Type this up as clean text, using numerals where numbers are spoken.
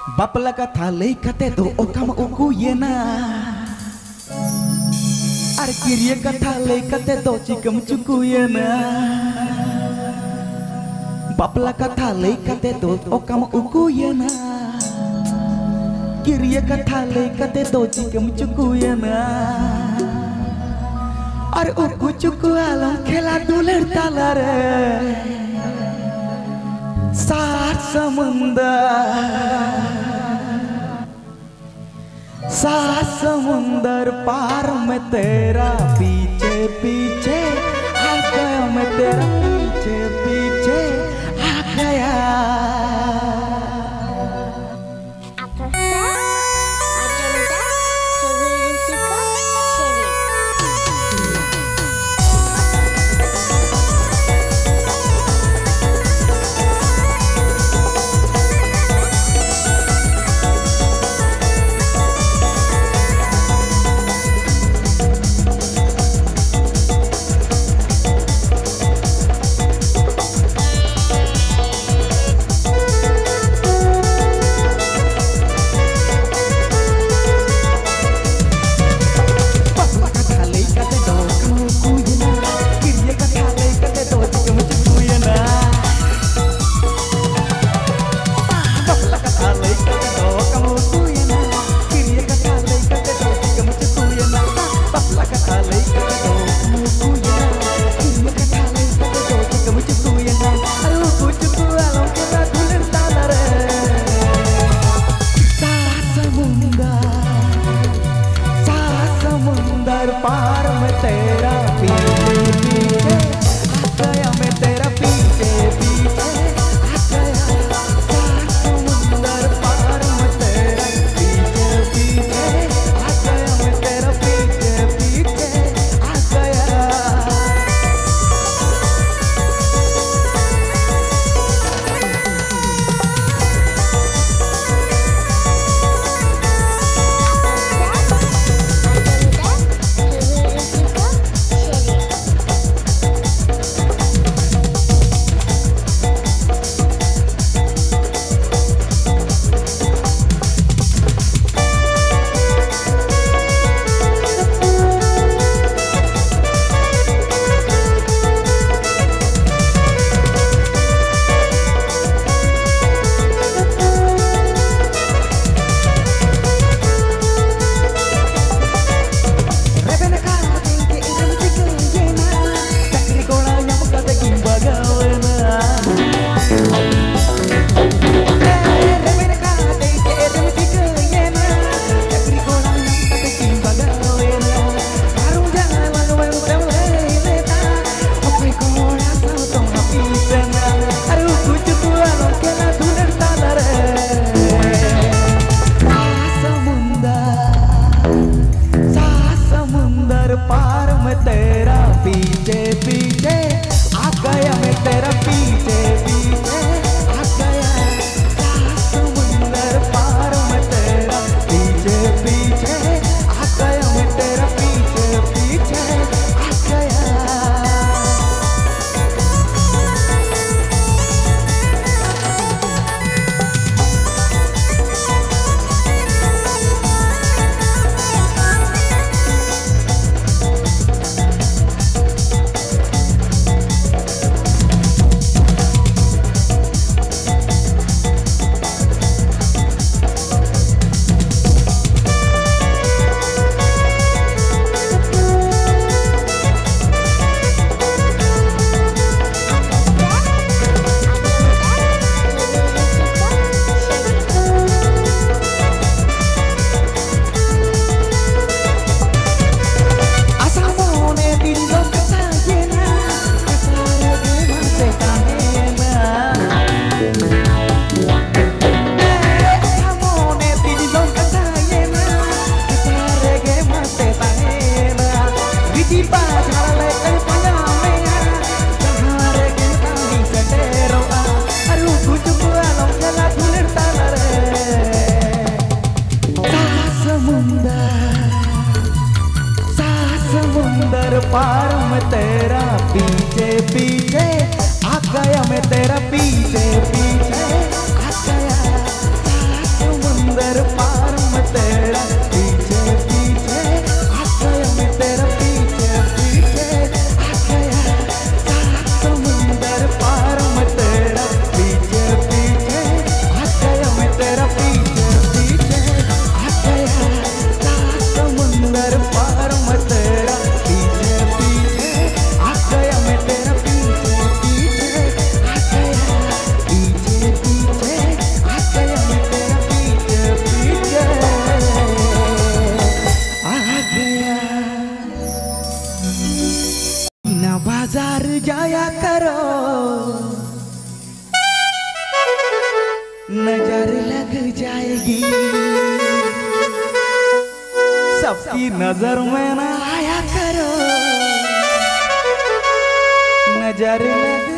बापला कथा लई कते दो ओकम उकु येना आर किरिया कथा लई कते दो चिकम चुकु येना बापला कथा लई कते दो ओकम उकु येना किरिया कथा लई कते दो चिकम चुकु येना आर उकु चुकु आलम खेला दुलर तालारे सात समुंदर पार में तेरा पीछे पीछे आ गया मैं तेरा पीछे पीछे आ गया। पार में तेरा पीछे पीछे आ गया मैं तेरा पीछे पीछे आ गया। समुंदर पार में तेरा पीछे पीछे आ गया मैं तेरा पीछे पीछे आ गया। पार में तेरा पीछे पीछे आ गया मैं तेरा पीछे पीछे आ गया। समुंदर पार में तेरा पीछे पीछे आ गया मैं तेरा पीछे पीछे आ गया। समुंदर पार में तेरा पीछे पीछे आ गया मैं तेरा पीछे पीछे आ गया। जाएगी। सबकी नजर में ना आया करो, नजर लग